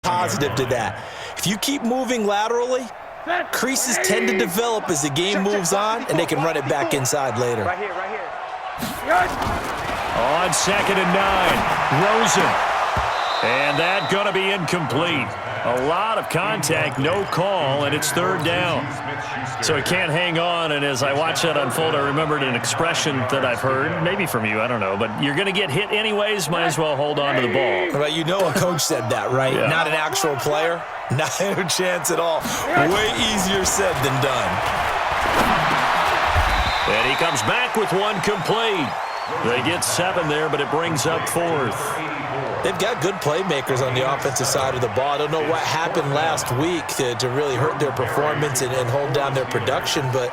positive to that. If you keep moving laterally, creases tend to develop as the game moves on, and they can run it back inside later. Right here. On 2nd and 9, Rosen. And that going to be incomplete. A lot of contact, no call, and it's 3rd down. So he can't hang on, and as I watch that unfold, I remembered an expression that I've heard, maybe from you, I don't know, but you're going to get hit anyways, might as well hold on to the ball. Well, you know a coach said that, right? Yeah. Not an actual player. Not a chance at all. Way easier said than done. And he comes back with one complete. They get 7 there, but it brings up 4th. They've got good playmakers on the offensive side of the ball. I don't know what happened last week to really hurt their performance and hold down their production, but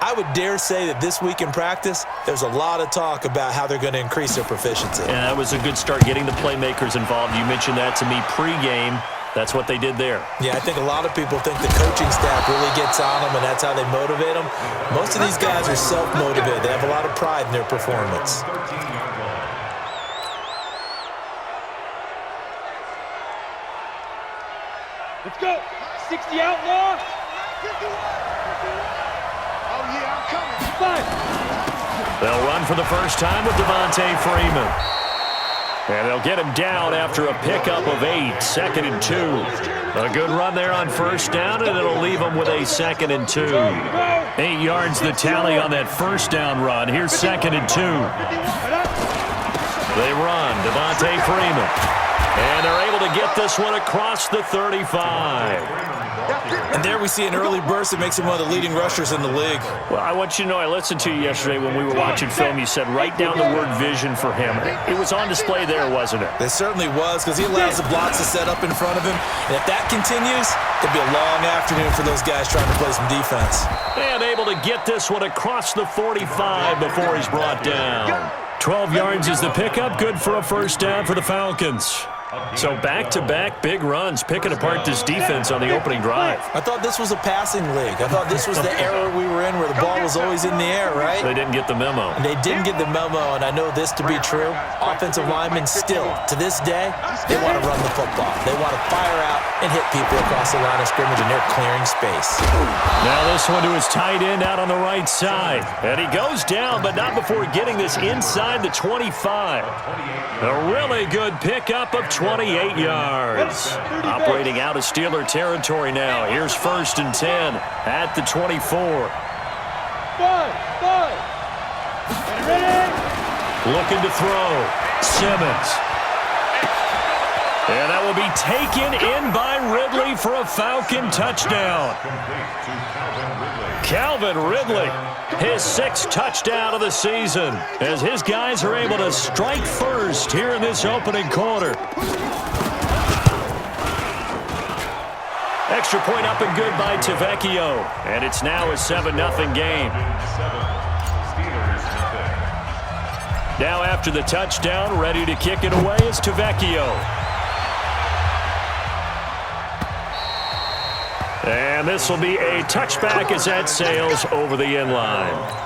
I would dare say that this week in practice, there's a lot of talk about how they're going to increase their proficiency. And that was a good start, getting the playmakers involved. You mentioned that to me pregame. That's what they did there. Yeah, I think a lot of people think the coaching staff really gets on them, and that's how they motivate them. Most of these guys are self-motivated. They have a lot of pride in their performance. Let's go. 60 outlaw. Oh, yeah, I'm coming. 5. They'll run for the first time with Devontae Freeman. And they'll get him down after a pickup of 8, 2nd and 2. A good run there on 1st down, and it'll leave them with a 2nd and 2. 8 yards the tally on that 1st down run. Here's 2nd and 2. They run, Devontae Freeman. And they're able to get this one across the 35. And there we see an early burst that makes him one of the leading rushers in the league. Well, I want you to know, I listened to you yesterday when we were watching film. You said write down the word vision for him. It was on display there, wasn't it? It certainly was, because he allows the blocks to set up in front of him. And if that continues, it'll be a long afternoon for those guys trying to play some defense. And able to get this one across the 45 before he's brought down. 12 yards is the pickup, good for a 1st down for the Falcons. So back-to-back big runs, picking apart this defense on the opening drive. I thought this was a passing league. I thought this was the era we were in where the ball was always in the air, right? They didn't get the memo. And they didn't get the memo, and I know this to be true. Offensive linemen still, to this day, they want to run the football. They want to fire out and hit people across the line of scrimmage, and they're clearing space. Now this one to his tight end out on the right side. And he goes down, but not before getting this inside the 25. A really good pickup of 28 yards. Operating out of Steeler territory now. Here's 1st and 10 at the 24. 5. Ready? Looking to throw. Simmons. And that will be taken in by Ridley for a Falcon touchdown. Calvin Ridley, his 6th touchdown of the season, as his guys are able to strike first here in this opening quarter. Extra point up and good by Tavecchio, and it's now a 7-0 game. Now after the touchdown, ready to kick it away is Tavecchio. And this will be a touchback as that sails over the end line.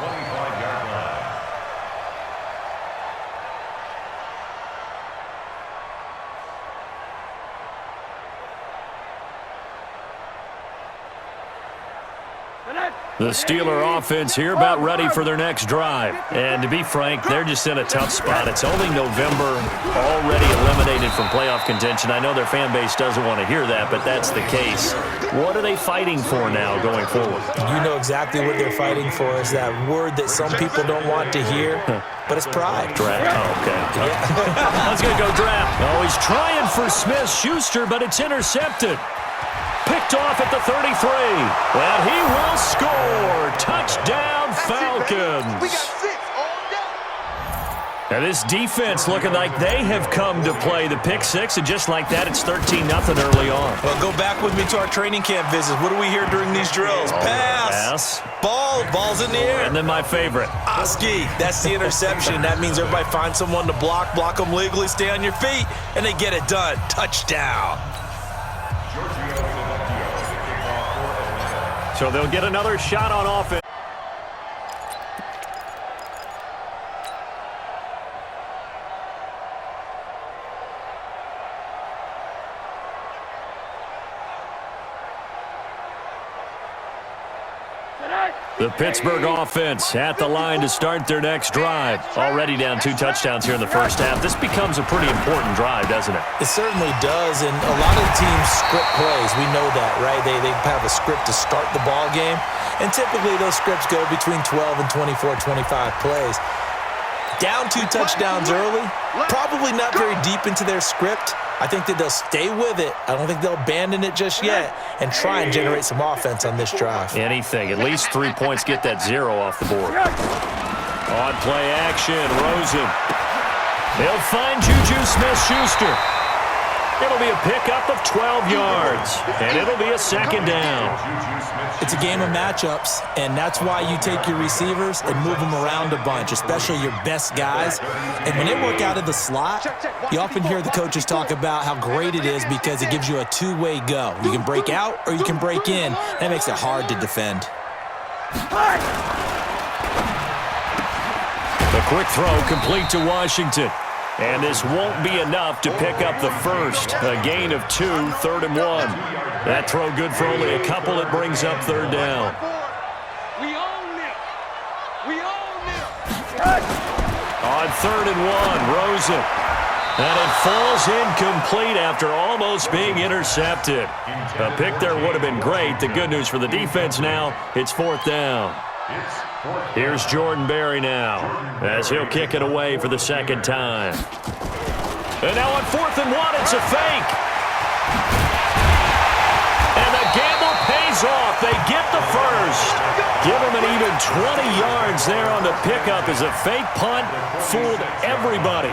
The Steeler offense here about ready for their next drive. And to be frank, they're just in a tough spot. It's only November, already eliminated from playoff contention. I know their fan base doesn't want to hear that, but that's the case. What are they fighting for now going forward? You know exactly what they're fighting for. Is that word that some people don't want to hear, but it's pride. Draft. Oh, okay. Yeah. I was going to go draft. Oh, he's trying for Smith-Schuster, but it's intercepted. Picked off at the 33. Well, he will score. Touchdown, Falcons. We got 6 all day. And this defense looking like they have come to play. The pick 6, and just like that, it's 13-0 early on. Well, go back with me to our training camp visits. What do we hear during these drills? Pass. Ball's in the air. And then my favorite. Oski, that's the interception. That means everybody finds someone to block them legally, stay on your feet, and they get it done. Touchdown. So they'll get another shot on offense. The Pittsburgh offense at the line to start their next drive. Already down 2 touchdowns here in the first half. This becomes a pretty important drive, doesn't it? It certainly does, and a lot of teams script plays. We know that, right? They have a script to start the ball game, and typically those scripts go between 12 and 24, 25 plays. Down 2 touchdowns early, probably not very deep into their script. I think that they'll stay with it. I don't think they'll abandon it just yet and try and generate some offense on this drive. Anything. At least 3 points, get that 0 off the board. On play action, Rosen. They'll find Juju Smith-Schuster. It'll be a pickup of 12 yards, and it'll be a second down. It's a game of matchups, and that's why you take your receivers and move them around a bunch, especially your best guys. And when they work out of the slot, you often hear the coaches talk about how great it is because it gives you a two-way go. You can break out or you can break in. That makes it hard to defend. The quick throw complete to Washington. And this won't be enough to pick up the first. A gain of 2, 3rd and 1. That throw good for only a couple. It brings up 3rd down. We own this. We own this. On 3rd and 1, Rosen. And it falls incomplete after almost being intercepted. A pick there would have been great. The good news for the defense now, it's 4th down. Here's Jordan Berry now as he'll kick it away for the second time. And now on 4th and 1, it's a fake. And the gamble pays off. They get the first. Give them an even 20 yards there on the pickup as a fake punt fooled everybody.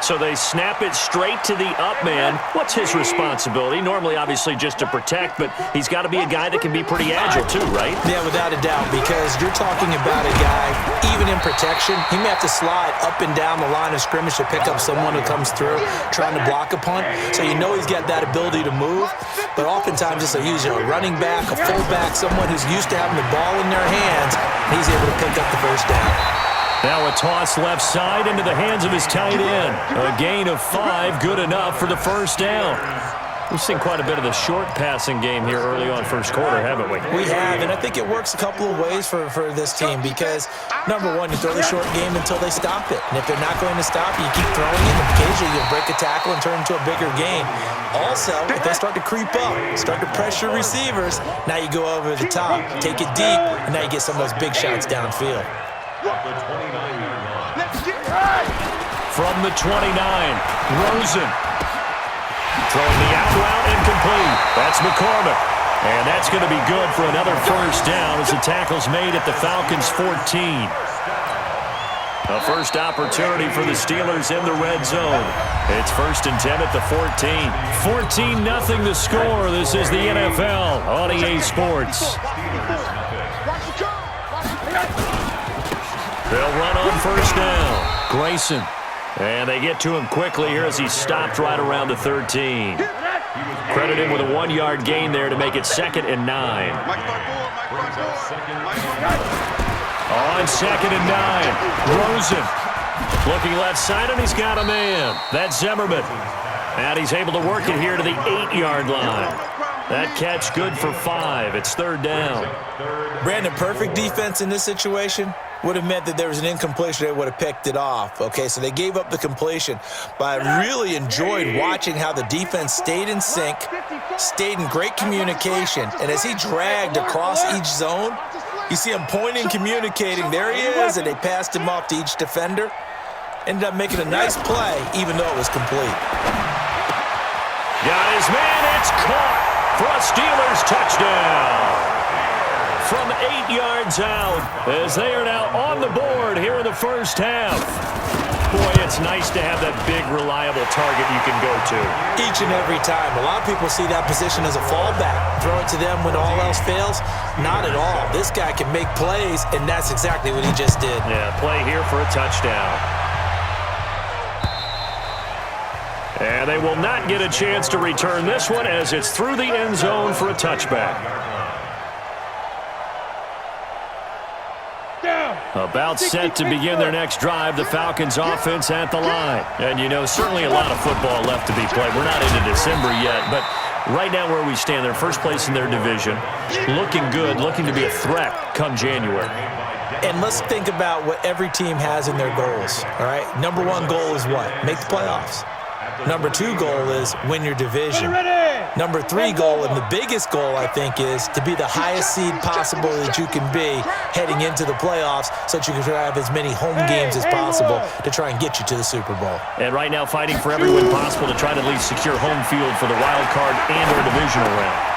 So they snap it straight to the up man. What's his responsibility? Normally, obviously, just to protect, but he's got to be a guy that can be pretty agile too, right? Yeah, without a doubt, because you're talking about a guy, even in protection, he may have to slide up and down the line of scrimmage to pick up someone who comes through trying to block a punt. So you know he's got that ability to move, but oftentimes it's a running back, a fullback, someone who's used to having the ball in their hands, and he's able to pick up the first down. Now a toss left side into the hands of his tight end. A gain of 5, good enough for the first down. We've seen quite a bit of the short passing game here early on first quarter, haven't we? We have, and I think it works a couple of ways for this team because, number one, you throw the short game until they stop it. And if they're not going to stop you, you keep throwing it, and occasionally you'll break a tackle and turn into a bigger game. Also, if they start to creep up, start to pressure receivers, now you go over the top, take it deep, and now you get some of those big shots downfield. From the 29, Rosen. Throwing the out route incomplete. That's McCormick. And that's going to be good for another first down as the tackle's made at the Falcons' 14. A first opportunity for the Steelers in the red zone. It's 1st and 10 at the 14. 14-0 the score. This is the NFL on EA Sports. They'll run on first down. Grayson. And they get to him quickly here as he's stopped right around the 13. Credit him with a 1-yard gain there to make it 2nd and 9. On 2nd and 9, Rosen. Looking left side, and he's got a man. That's Zimmerman. And he's able to work it here to the 8-yard line. That catch good for 5. It's 3rd down. Brandon, perfect defense in this situation would have meant that there was an incompletion. They would have picked it off. Okay, so they gave up the completion. But I really enjoyed watching how the defense stayed in sync, stayed in great communication. And as he dragged across each zone, you see him pointing, communicating. There he is, and they passed him off to each defender. Ended up making a nice play, even though it was complete. Got his man. It's caught for a Steelers touchdown. From 8 yards out, as they are now on the board here in the first half. Boy, it's nice to have that big, reliable target you can go to. Each and every time. A lot of people see that position as a fallback. Throw it to them when all else fails. Not at all. This guy can make plays, and that's exactly what he just did. Yeah, play here for a touchdown. And they will not get a chance to return this one as it's through the end zone for a touchback. About set to begin their next drive, the Falcons offense at the line. And, you know, certainly a lot of football left to be played. We're not into December yet, but right now where we stand, they're first place in their division. Looking good, looking to be a threat come January. And let's think about what every team has in their goals, all right? Number one goal is what? Make the playoffs. Number two goal is win your division. Number three goal, and the biggest goal, I think, is to be the highest seed possible that you can be heading into the playoffs so that you can have as many home games as possible to try and get you to the Super Bowl. And right now fighting for every win possible to try to at least secure home field for the wild card and or divisional round.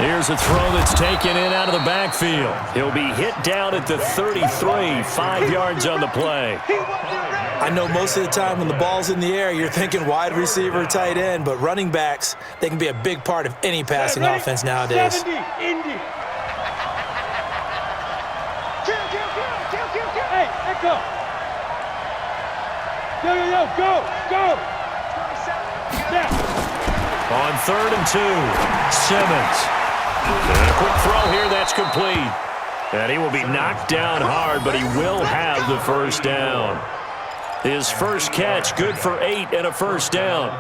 Here's a throw that's taken in out of the backfield. He'll be hit down at the 33, 5 yards on the play. I know most of the time when the ball's in the air, you're thinking wide receiver, tight end, but running backs, they can be a big part of any passing offense nowadays. 70, Indy. Hey, echo. Yo, go. On 3rd and 2, Simmons. And a quick throw here, that's complete. And he will be knocked down hard, but he will have the first down. His first catch, good for 8 and a first down.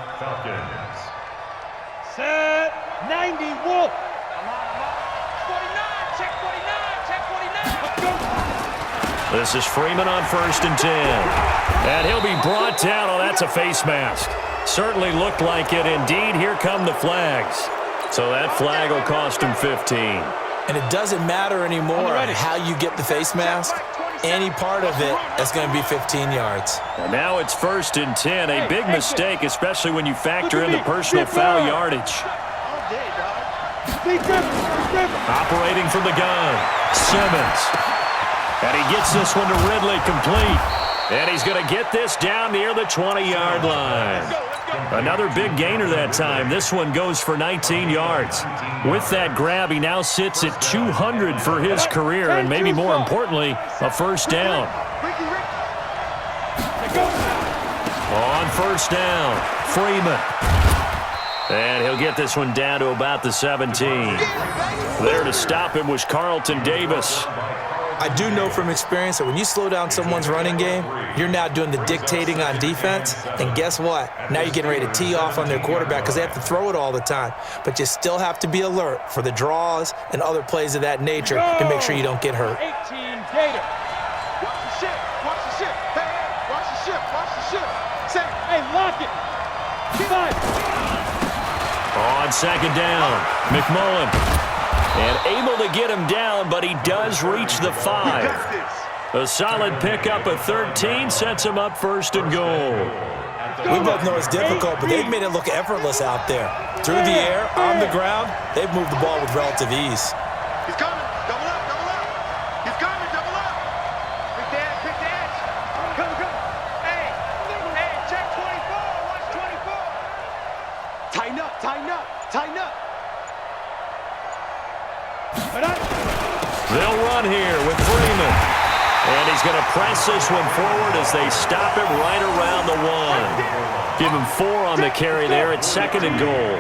Set, 90, Wolf. 49, check 49. This is Freeman on 1st and 10. And he'll be brought down. Oh, that's a face mask. Certainly looked like it. Indeed, here come the flags. So that flag will cost him 15. And it doesn't matter anymore how you get the face mask. Any part of it is going to be 15 yards. And now it's 1st and 10. A big mistake, especially when you factor in the personal foul yardage. Operating from the gun, Simmons. And he gets this one to Ridley complete. And he's going to get this down near the 20-yard line. Another big gainer that time. This one goes for 19 yards. With that grab, he now sits at 200 for his career, and maybe more importantly, a first down. On 1st down, Freeman. And he'll get this one down to about the 17. There to stop him was Carlton Davis. I do know from experience that when you slow down someone's running game, you're now doing the dictating on defense. And guess what? Now you're getting ready to tee off on their quarterback because they have to throw it all the time. But you still have to be alert for the draws and other plays of that nature to make sure you don't get hurt. 18, Gator. Watch the ship. Hey, watch the ship. Say, Hey, lock it. 5. On 2nd down, McMullen. And able to get him down, but he does reach the 5. A solid pickup of 13 sets him up 1st and goal. We both know it's difficult, but they've made it look effortless out there. Through the air, on the ground, they've moved the ball with relative ease. he's coming. Double up. He's coming. Double up. Quick dash. Go. Hey, check 24. Watch 24. Tighten up. They'll run here with Freeman. And he's going to press this one forward as they stop him right around the 1. Give him 4 on the carry there. It's 2nd and goal.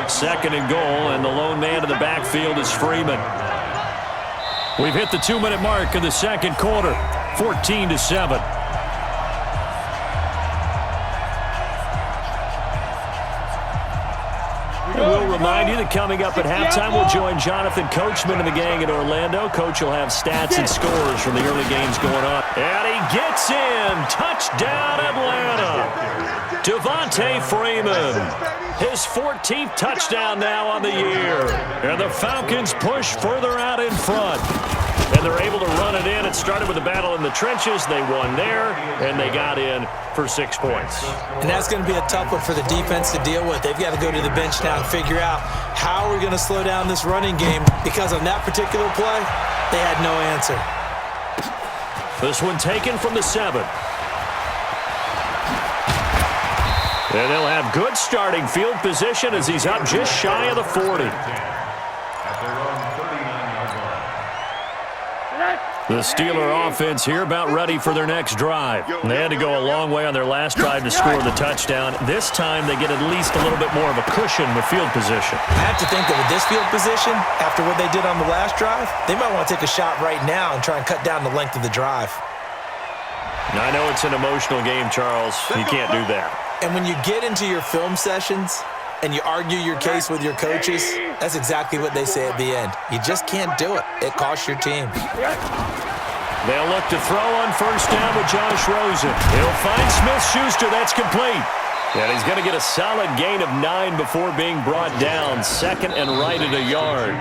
2nd and goal, and the lone man in the backfield is Freeman. We've hit the 2-minute mark of the 2nd quarter, 14-7. We'll remind you that coming up at halftime, we'll join Jonathan Coachman and the gang in Orlando. Coach will have stats and scores from the early games going on. And he gets in. Touchdown, Atlanta. Devontae Freeman. His 14th touchdown now on the year. And the Falcons push further out in front. And they're able to run it in. It started with a battle in the trenches. They won there, and they got in for 6 points. And that's going to be a tough one for the defense to deal with. They've got to go to the bench now and figure out how we're going to slow down this running game, because on that particular play, they had no answer. This one taken from the 7. And they'll have good starting field position as he's up just shy of the 40. The Steeler offense here about ready for their next drive. They had to go a long way on their last drive to score the touchdown. This time they get at least a little bit more of a cushion with field position. I have to think that with this field position, after what they did on the last drive, they might want to take a shot right now and try and cut down the length of the drive. I know it's an emotional game, Charles. You can't do that. And when you get into your film sessions, and you argue your case with your coaches, that's exactly what they say at the end. You just can't do it. It costs your team. They'll look to throw on first down with Josh Rosen. He'll find Smith-Schuster. That's complete. And he's going to get a solid gain of 9 before being brought down. Second and right at a yard.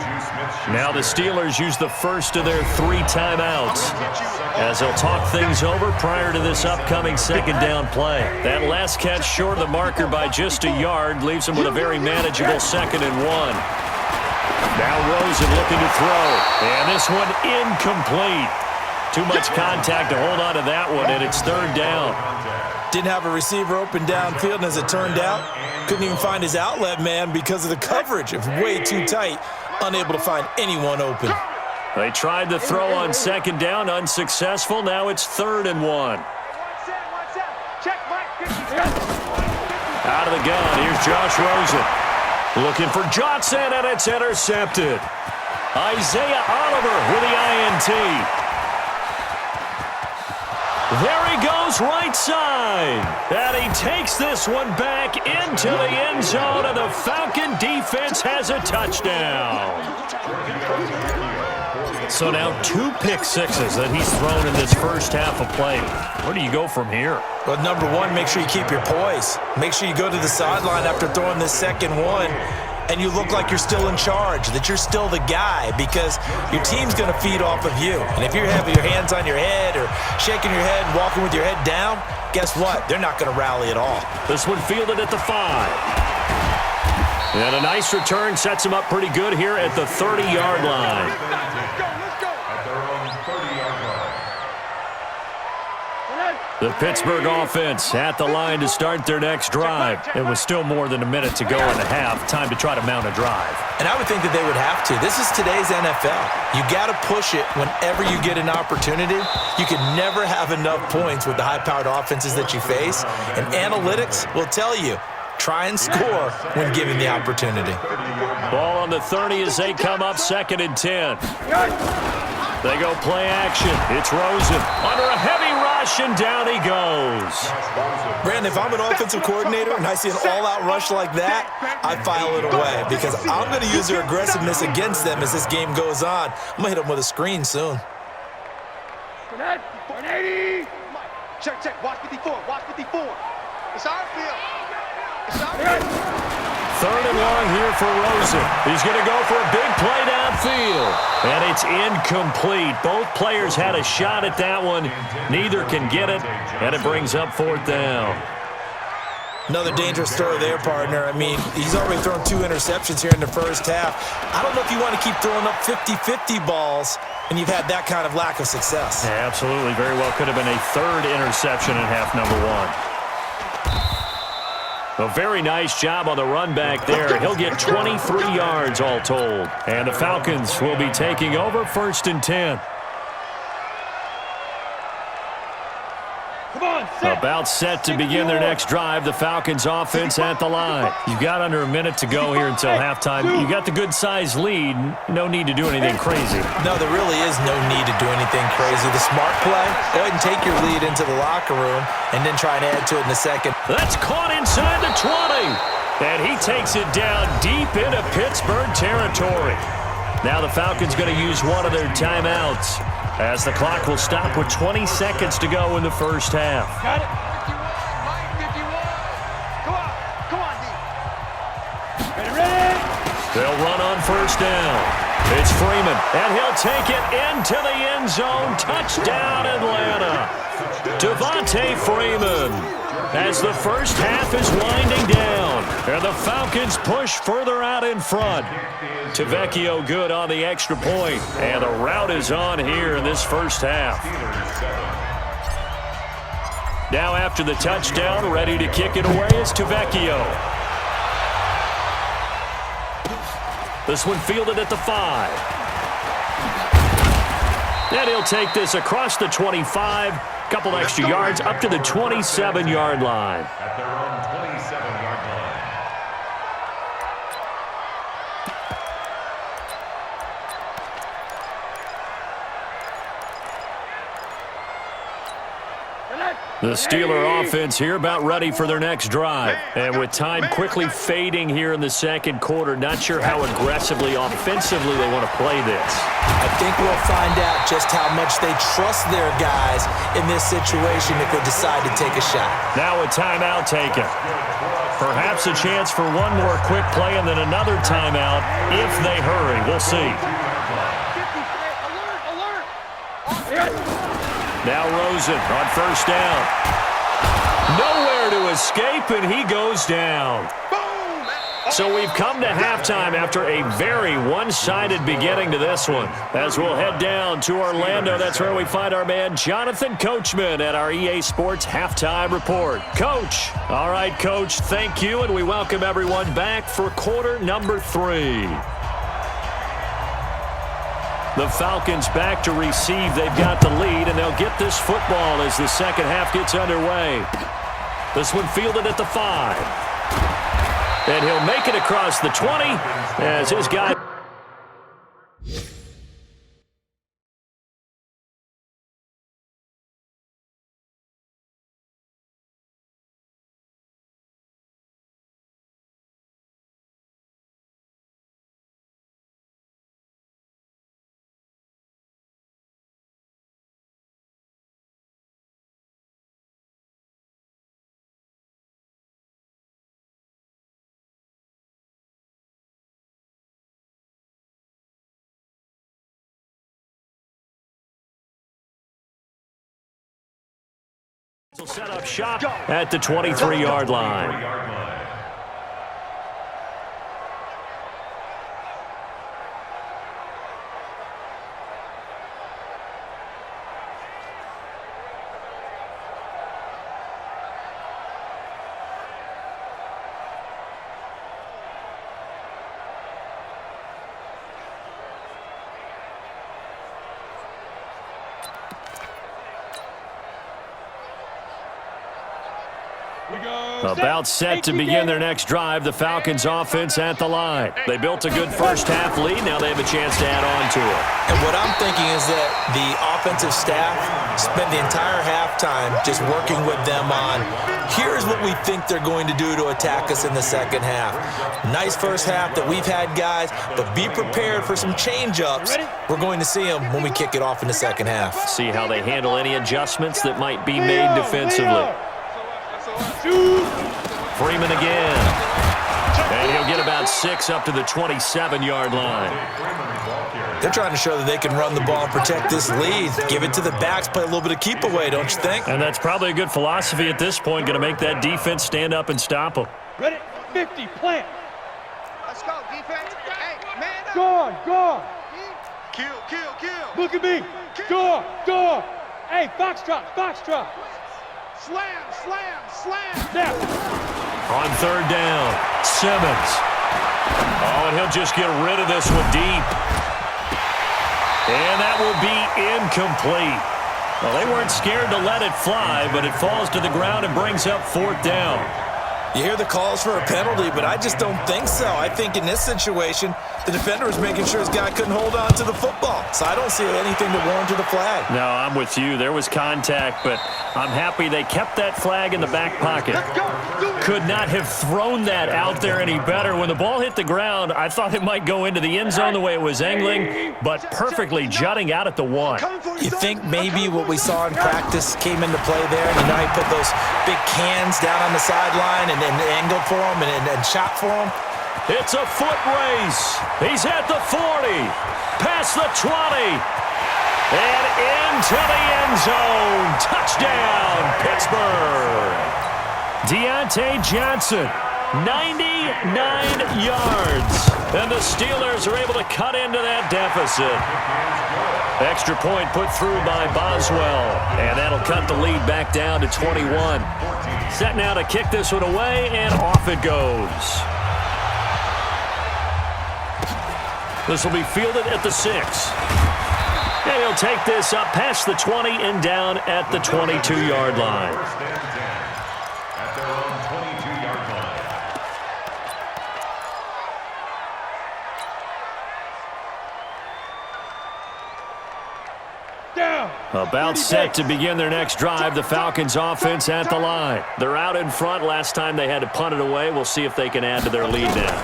Now the Steelers use the first of their 3 timeouts as they'll talk things over prior to this upcoming second down play. That last catch short of the marker by just a yard leaves him with a very manageable 2nd and 1. Now Rosen looking to throw. And this one incomplete. Too much contact to hold on to that one, and it's 3rd down. Didn't have a receiver open downfield, and as it turned out, couldn't even find his outlet man because of the coverage. It was way too tight, unable to find anyone open. They tried to throw on 2nd down, unsuccessful. Now it's 3rd and 1. Out of the gun, here's Josh Rosen. Looking for Johnson, and it's intercepted. Isaiah Oliver with the INT. There he goes, right side. And he takes this one back into the end zone, and the Falcon defense has a touchdown. So now 2 pick sixes that he's thrown in this first half of play. Where do you go from here? Well, number one, make sure you keep your poise. Make sure you go to the sideline after throwing this second one, and you look like you're still in charge, that you're still the guy, because your team's going to feed off of you. And if you're having your hands on your head or shaking your head and walking with your head down, guess what? They're not going to rally at all. This one fielded at the 5. And a nice return sets him up pretty good here at the 30-yard line. The Pittsburgh offense at the line to start their next drive. It was still more than a minute to go in the half. Time to try to mount a drive. And I would think that they would have to. This is today's NFL. You got to push it whenever you get an opportunity. You can never have enough points with the high-powered offenses that you face. And analytics will tell you, try and score when given the opportunity. Ball on the 30 as they come up 2nd and 10. They go play action. It's Rosen under a heavy rush, and down he goes. Brandon, if I'm an offensive coordinator and I see an all-out rush like that, I file it away because I'm going to use their aggressiveness against them as this game goes on. I'm going to hit them with a screen soon. 180. Check. Watch 54. Watch 54. It's our field. It's our field. 3rd and long here for Rosen. He's going to go for a big play downfield. And it's incomplete. Both players had a shot at that one. Neither can get it, and it brings up 4th down. Another dangerous throw there, partner. I mean, he's already thrown 2 interceptions here in the first half. I don't know if you want to keep throwing up 50-50 balls when you've had that kind of lack of success. Yeah, absolutely. Very well could have been a 3rd interception in half number 1. A very nice job on the run back there. He'll get 23 yards all told. And the Falcons will be taking over 1st and 10. About set to begin their next drive. The Falcons offense at the line. You've got under a minute to go here until halftime. You got the good-sized lead. No need to do anything crazy. No, there really is no need to do anything crazy. The smart play, go ahead and take your lead into the locker room and then try and add to it in a second. That's caught inside the 20. And he takes it down deep into Pittsburgh territory. Now the Falcons going to use one of their timeouts as the clock will stop with 20 seconds to go in the first half. Got it. 51. Come on, D. Ready. They'll run on first down. It's Freeman, and he'll take it into the end zone. Touchdown, Atlanta. Devontae Freeman, as the first half is winding down, and the Falcons push further out in front. Tavecchio good on the extra point, and the route is on here in this first half. Now after the touchdown, ready to kick it away is Tavecchio. This one fielded at the 5. And he'll take this across the 25, couple extra yards up to the 27-yard line. At their own 27-yard line. The Steeler offense here about ready for their next drive. And with time quickly fading here in the second quarter, not sure how aggressively, offensively they want to play this. I think we'll find out just how much they trust their guys in this situation if they decide to take a shot. Now a timeout taken. Perhaps a chance for one more quick play and then another timeout if they hurry. We'll see. Now Rosen on first down. Nowhere to escape, and he goes down. So we've come to halftime after a very one-sided beginning to this one. As we'll head down to Orlando, that's where we find our man Jonathan Coachman at our EA Sports Halftime Report. Coach. All right, Coach, thank you, and we welcome everyone back for quarter number 3. The Falcons back to receive. They've got the lead, and they'll get this football as the second half gets underway. This one fielded at the 5. And he'll make it across the 20 as his guy... will set up shop at the 23-yard line. About set to begin their next drive, the Falcons offense at the line. They built a good first half lead. Now they have a chance to add on to it. And what I'm thinking is that the offensive staff spent the entire halftime just working with them on, here's what we think they're going to do to attack us in the second half. Nice first half that we've had, guys, but be prepared for some change-ups. We're going to see them when we kick it off in the second half. See how they handle any adjustments that might be made defensively. Freeman again. And he'll get about 6 up to the 27-yard line. They're trying to show that they can run the ball and protect this lead. Give it to the backs, play a little bit of keep away, don't you think? And that's probably a good philosophy at this point, going to make that defense stand up and stop them. Ready? 50, plant. Let's go, defense. Hey, man up. Guard, guard. Kill. Look at me. Guard, guard. Hey, foxtrot, foxtrot. Slam. Now. On third down, Simmons. Oh, and he'll just get rid of this one deep. And that will be incomplete. Well, they weren't scared to let it fly, but it falls to the ground and brings up fourth down. You hear the calls for a penalty, but I just don't think so. I think in this situation, the defender was making sure his guy couldn't hold on to the football. So I don't see anything to warrant the flag. No, I'm with you. There was contact, but I'm happy they kept that flag in the back pocket. Could not have thrown that out there any better. When the ball hit the ground, I thought it might go into the end zone the way it was angling, but perfectly jutting out at the 1. You think maybe what we saw in practice came into play there? You know, he put those big cans down on the sideline and angled for him and shot for him? It's a foot race. He's at the 40, past the 20, and into the end zone. Touchdown, Pittsburgh. Deontay Johnson, 99 yards. And the Steelers are able to cut into that deficit. Extra point put through by Boswell. And that'll cut the lead back down to 21. Set now to kick this one away, and off it goes. This will be fielded at the 6. And he'll take this up past the 20 and down at the 22-yard line. At their own 22-yard line. down. About set to begin their next drive, the Falcons offense at the line. They're out in front. Last time they had to punt it away. We'll see if they can add to their lead now.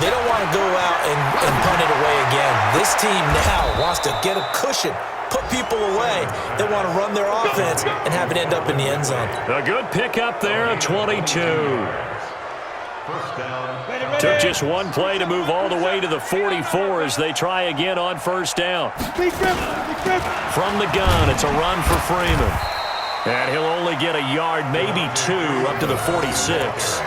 They don't want to go out and punt it away again. This team now wants to get a cushion, put people away. They want to run their offense and have it end up in the end zone. A good pickup there, a 22. First down. Took just one play to move all the way to the 44 as they try again on first down. From the gun, it's a run for Freeman. And he'll only get a yard, maybe two, up to the 46.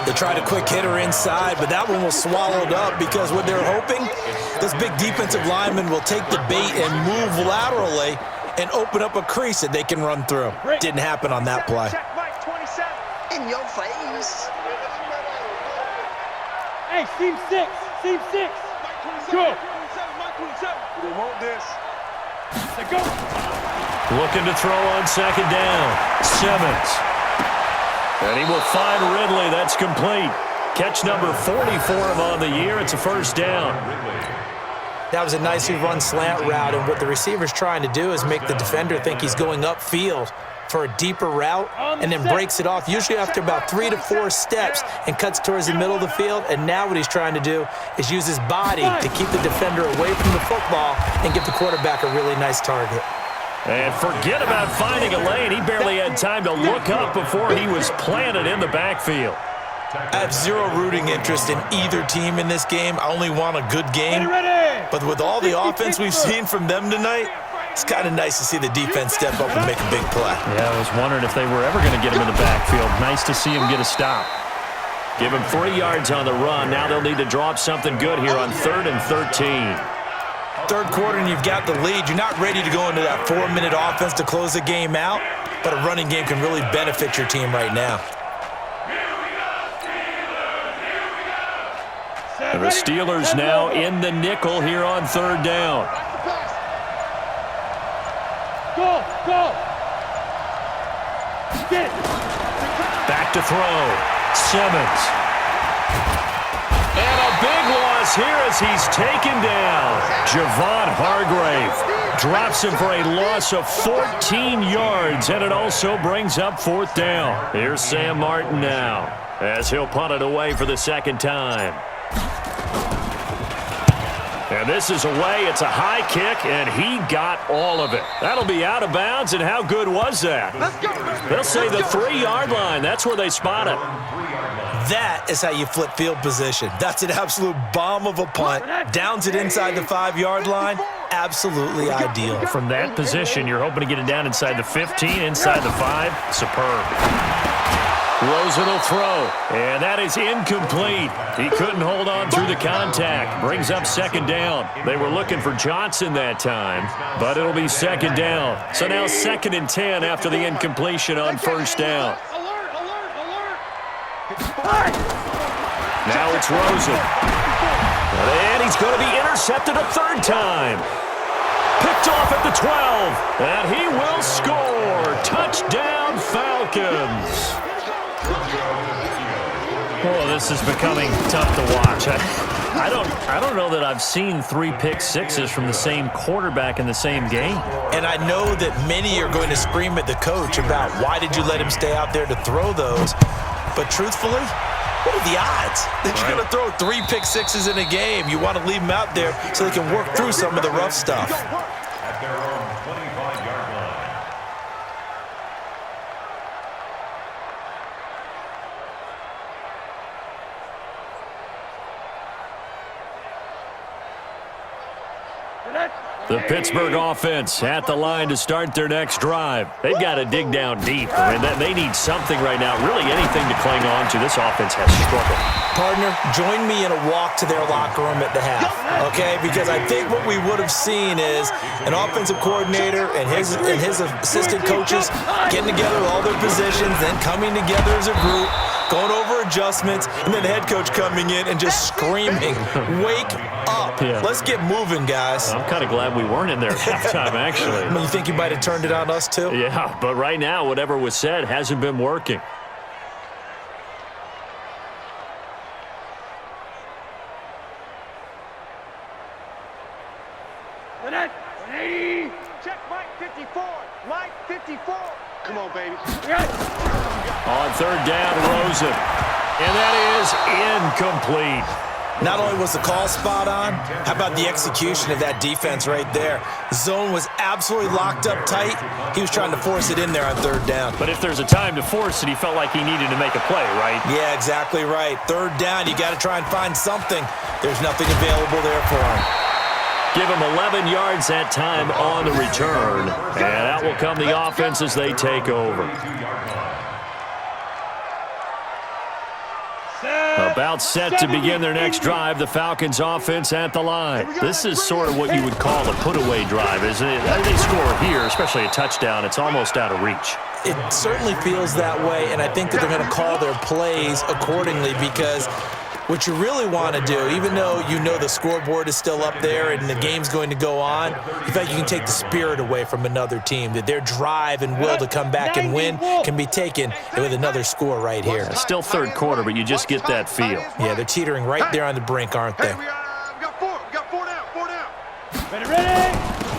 They tried a quick hitter inside, but that one was swallowed up because what they're hoping, this big defensive lineman will take the bait and move laterally and open up a crease that they can run through. Didn't happen on that play. In your face. Hey, seam 6. Seam 6. Go. They want this. Let's go. Looking to throw on second down. Simmons. And he will find Ridley. That's complete. Catch number 44 of him on the year. It's a first down. That was a nicely run slant route, and what the receiver's trying to do is make the defender think he's going upfield for a deeper route and then breaks it off, usually after about 3 to 4 steps, and cuts towards the middle of the field. And now what he's trying to do is use his body to keep the defender away from the football and give the quarterback a really nice target. And forget about finding a lane. He barely had time to look up before he was planted in the backfield. I have zero rooting interest in either team in this game. I only want a good game. But with all the offense we've seen from them tonight, it's kind of nice to see the defense step up and make a big play. Yeah, I was wondering if they were ever going to get him in the backfield. Nice to see him get a stop. Give him 3 yards on the run. Now they'll need to draw up something good here on 3rd and 13. Third quarter and you've got the lead. You're not ready to go into that 4-minute offense to close the game out, but a running game can really benefit your team right now. And the Steelers now in the nickel here on 3rd down. Go. Go. Get it. Back to throw. Simmons. And a big loss here as he's taken down. Javon Hargrave drops him for a loss of 14 yards, and it also brings up 4th down. Here's Sam Martin now as he'll punt it away for the second time. And this is away. It's a high kick, and he got all of it. That'll be out of bounds, and how good was that? They'll say the 3-yard line. That's where they spot it. That is how you flip field position. That's an absolute bomb of a punt. Downs it inside the 5-yard line. Absolutely ideal. From that position, you're hoping to get it down inside the 15, inside the 5. Superb. Rosen will throw, and that is incomplete. He couldn't hold on through the contact. Brings up 2nd down. They were looking for Johnson that time, but it'll be 2nd down. So now 2nd and 10 after the incompletion on 1st down. Now it's Rosen. And he's going to be intercepted a 3rd time. Picked off at the 12, and he will score. Touchdown, Falcons. Oh, this is becoming tough to watch. I don't know that I've seen 3 pick sixes from the same quarterback in the same game. And I know that many are going to scream at the coach about why did you let him stay out there to throw those. But truthfully, what are the odds that you're going to throw 3 pick sixes in a game? You want to leave them out there so they can work through some of the rough stuff. At their own 25-yard line. The Pittsburgh offense at the line to start their next drive. They've got to dig down deep. I mean, they need something right now, really anything to cling on to. This offense has struggled. Partner, join me in a walk to their locker room at the half, okay? Because I think what we would have seen is an offensive coordinator and his assistant coaches getting together with all their positions, then coming together as a group, going over adjustments, and then the head coach coming in and just screaming, wake up. Yeah. Let's get moving, guys. I'm kind of glad we weren't in there at halftime, actually. You think you might have turned it on us, too? Yeah, but right now, whatever was said hasn't been working. Check Mike 54. Mike 54. Come on, baby. On third down, Rosen. And that is incomplete. Not only was the call spot on, how about the execution of that defense right there? Zone was absolutely locked up tight. He was trying to force it in there on third down. But if there's a time to force it, he felt like he needed to make a play, right? Yeah, exactly right. Third down, you got to try and find something. There's nothing available there for him. Give him 11 yards that time on the return. And out will come the offense as they take over. About set to begin their next drive, the Falcons offense at the line. This is sort of what you would call a put-away drive, isn't it? They score here, especially a touchdown. It's almost out of reach. It certainly feels that way, and I think that they're going to call their plays accordingly because what you really want to do, even though you know the scoreboard is still up there and the game's going to go on, in fact, you can take the spirit away from another team, that their drive and will to come back and win can be taken with another score right here. It's still third quarter, but you just get that feel. Yeah, they're teetering right there on the brink, aren't they? We got four down. Ready?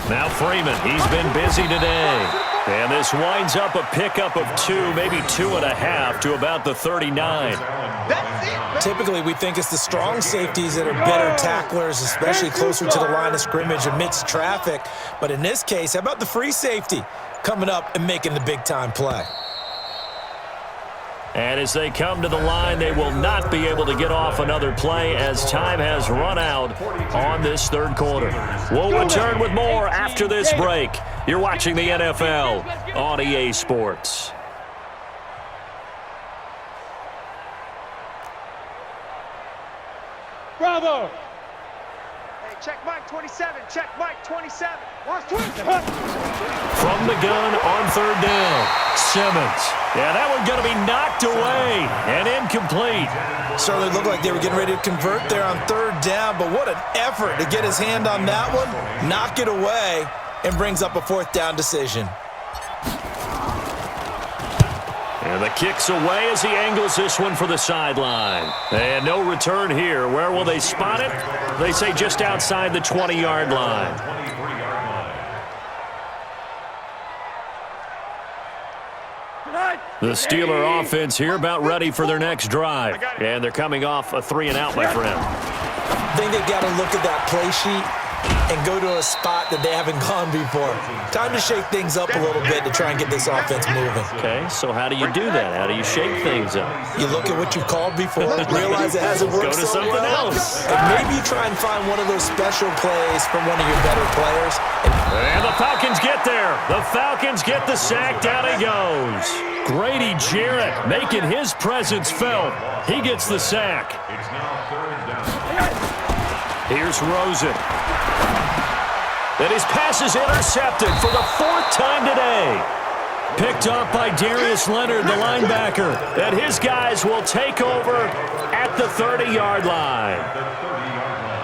Now Freeman, he's been busy today. And this winds up a pickup of 2, maybe 2.5 to about the 39. Typically, we think it's the strong safeties that are better tacklers, especially closer to the line of scrimmage amidst traffic. But in this case, how about the free safety coming up and making the big-time play? And as they come to the line, they will not be able to get off another play as time has run out on this third quarter. We'll return with more after this break. You're watching the NFL on EA Sports. Bravo. Hey, check Mike 27. Check Mike 27. Watch 27. From the gun on third down, Simmons. Yeah, that one going to be knocked away and incomplete. Certainly looked like they were getting ready to convert there on third down, but what an effort to get his hand on that one, knock it away, and brings up a fourth down decision. And the kick's away as he angles this one for the sideline. And no return here. Where will they spot it? They say just outside the 20-yard line. The Steeler offense here about ready for their next drive. And they're coming off a 3-and-out, my friend. I think they've got to look at that play sheet and go to a spot that they haven't gone before. Time to shake things up a little bit to try and get this offense moving. Okay, so how do you do that? How do you shake things up? You look at what you've called before, realize it hasn't worked Go to so something well, else. and maybe you try and find one of those special plays from one of your better players. And the Falcons get there. The Falcons get the sack. Down he goes. Grady Jarrett making his presence felt. He gets the sack. It's now third down. Here's Rosen. And his pass is intercepted for the 4th time today. Picked off by Darius Leonard, the linebacker. And his guys will take over at the 30-yard line. The 30-yard line.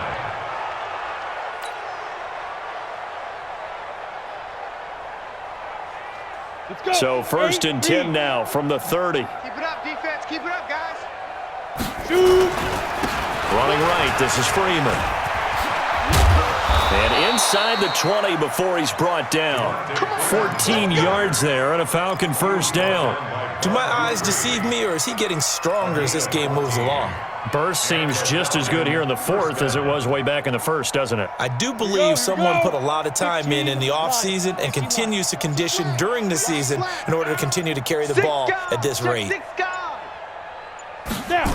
Let's go. So 1st and 10 now from the 30. Keep it up, defense. Keep it up, guys. Shoot. Running right, this is Freeman. And inside the 20 before he's brought down. 14 yards there and a Falcon first down. Do my eyes deceive me, or is he getting stronger as this game moves along? Burst seems just as good here in the 4th as it was way back in the 1st, doesn't it? I do believe someone put a lot of time in the offseason and continues to condition during the season in order to continue to carry the ball at this rate. Now.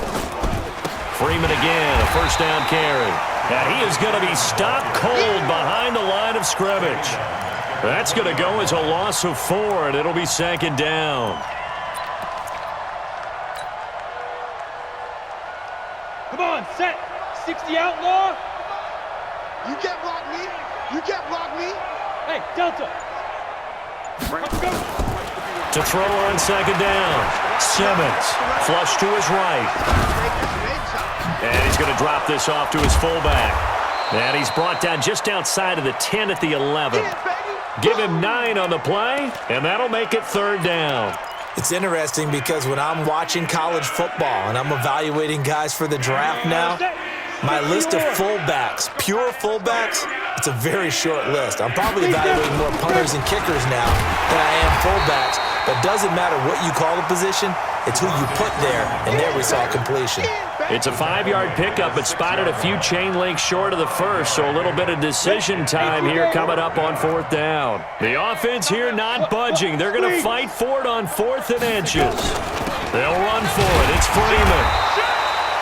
Freeman again, a first down carry. And he is going to be stopped cold behind the line of scrimmage. That's going to go as a loss of 4, and it'll be 2nd down. Come on, set. 60 outlaw. You can't block me. You can't block me. Hey, Delta. Let's go. To throw on 2nd down. Simmons, flush to his right. And he's going to drop this off to his fullback. And he's brought down just outside of the 10 at the 11. Give him 9 on the play, and that'll make it 3rd down. It's interesting because when I'm watching college football and I'm evaluating guys for the draft now, my list of fullbacks, pure fullbacks, It's a very short list. I'm probably evaluating more punters and kickers now than I am fullbacks, but it doesn't matter what you call the position, it's who you put there, and there we saw completion. It's a 5-yard pickup, but spotted a few chain links short of the first, so a little bit of decision time here coming up on 4th down. The offense here not budging. They're going to fight for it on 4th and inches. They'll run for it. It's Freeman.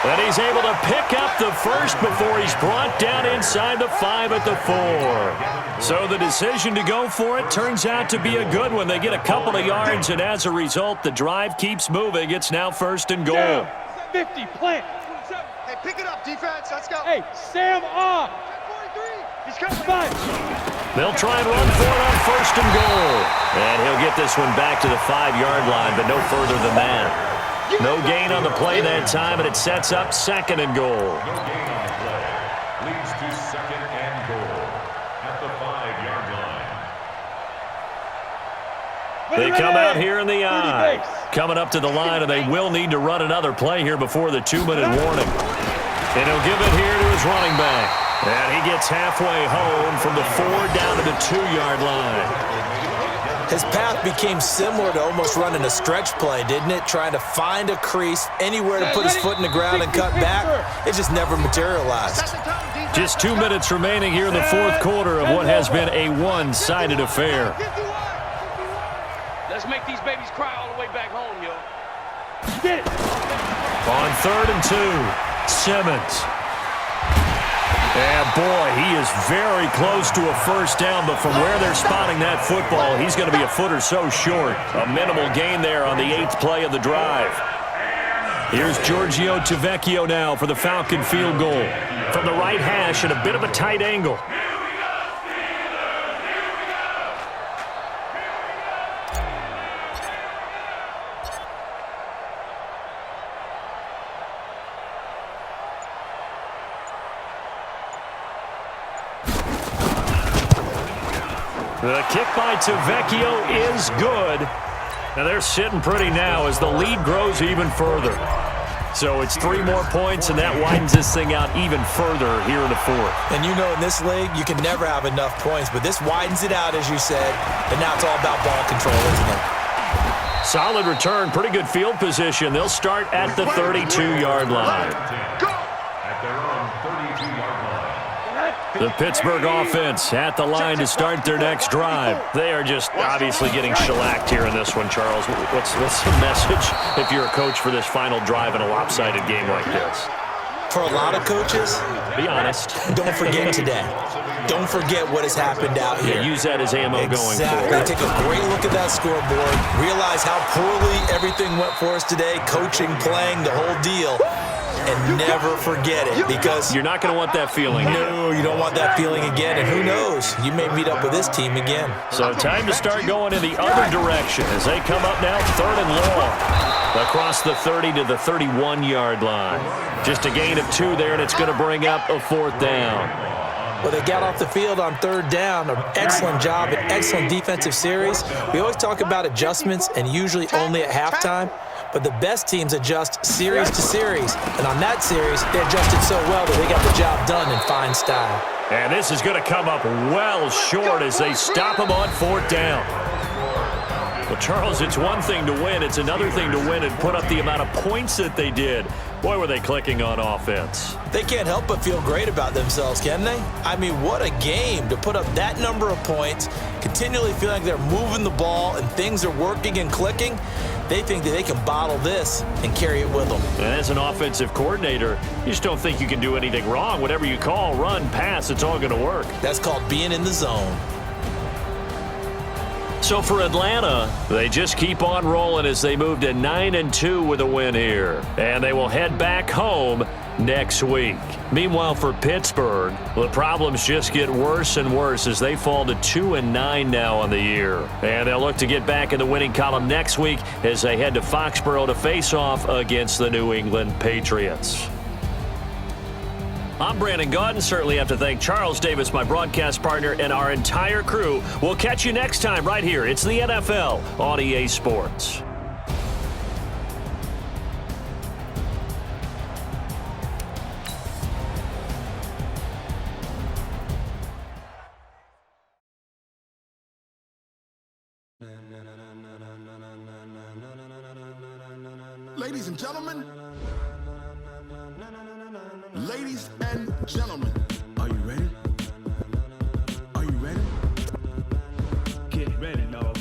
And he's able to pick up the first before he's brought down inside the 5 at the 4. So the decision to go for it turns out to be a good one. They get a couple of yards, and as a result, the drive keeps moving. It's now 1st and goal. 50, plant. Hey, pick it up, defense. Let's go. Hey, Sam off. 43. He's coming. Five. They'll try and run for it on 1st and goal. And he'll get this one back to the 5-yard line, but no further than that. No gain on the play that time, and it sets up 2nd and goal. No gain on the play. Leads to 2nd and goal at the 5-yard line. They come out here in the I. Coming up to the line, and they will need to run another play here before the 2-minute warning. And he'll give it here to his running back. And he gets halfway home from the 4 down to the 2-yard line. His path became similar to almost running a stretch play, didn't it? Trying to find a crease, anywhere to put his foot in the ground and cut back. It just never materialized. Just 2 minutes remaining here in the 4th quarter of what has been a one-sided affair. Let's make these babies cry all the way back home, yo. Get it. On 3rd and 2, Simmons. And boy, he is very close to a first down, but from where they're spotting that football, he's going to be a foot or so short. A minimal gain there on the 8th play of the drive. Here's Giorgio Tavecchio now for the Falcon field goal. From the right hash at a bit of a tight angle. The kick by Tavecchio is good. And they're sitting pretty now as the lead grows even further. So it's 3 more points, and that widens this thing out even further here in the 4th. And you know in this league, you can never have enough points, but this widens it out, as you said, and now it's all about ball control, isn't it? Solid return, pretty good field position. They'll start at the 32-yard line. At their own 32-yard line. The Pittsburgh offense at the line to start their next drive. They are just obviously getting shellacked here in this one, Charles. What's the message if you're a coach for this final drive in a lopsided game like this? For a lot of coaches, be honest. Don't forget today. Don't forget what has happened out here. Yeah, use that as ammo going Exactly. forward. Take a great look at that scoreboard. Realize how poorly everything went for us today. Coaching, playing, the whole deal. And never forget it, because you're not going to want that feeling. No, you don't want that feeling again. And who knows? You may meet up with this team again. So time to start going in the other direction as they come up now 3rd and long. Across the 30 to the 31-yard line. Just a gain of 2 there, and it's going to bring up a 4th down. Well, they got off the field on 3rd down. An excellent job, an excellent defensive series. We always talk about adjustments, and usually only at halftime. But the best teams adjust series to series. And on that series, they adjusted so well that they got the job done in fine style. And this is going to come up well short as they stop him on 4th down. Well, Charles, it's one thing to win. It's another thing to win and put up the amount of points that they did. Boy, were they clicking on offense. They can't help but feel great about themselves, can they? I mean, what a game to put up that number of points, continually feeling like they're moving the ball and things are working and clicking. They think that they can bottle this and carry it with them. And as an offensive coordinator, you just don't think you can do anything wrong. Whatever you call, run, pass, it's all going to work. That's called being in the zone. So for Atlanta, they just keep on rolling as they move to 9-2 with a win here. And they will head back home next week. Meanwhile, for Pittsburgh, the problems just get worse and worse as they fall to 2-9 now on the year. And they'll look to get back in the winning column next week as they head to Foxborough to face off against the New England Patriots. I'm Brandon Gaudin. Certainly have to thank Charles Davis, my broadcast partner, and our entire crew. We'll catch you next time right here. It's the NFL on EA Sports. Ladies and gentlemen. Ladies and gentlemen. Are you ready? Are you ready? Get ready, no.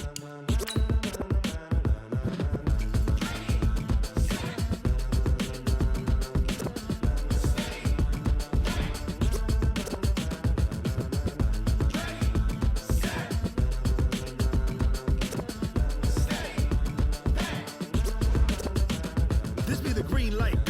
This be the green light.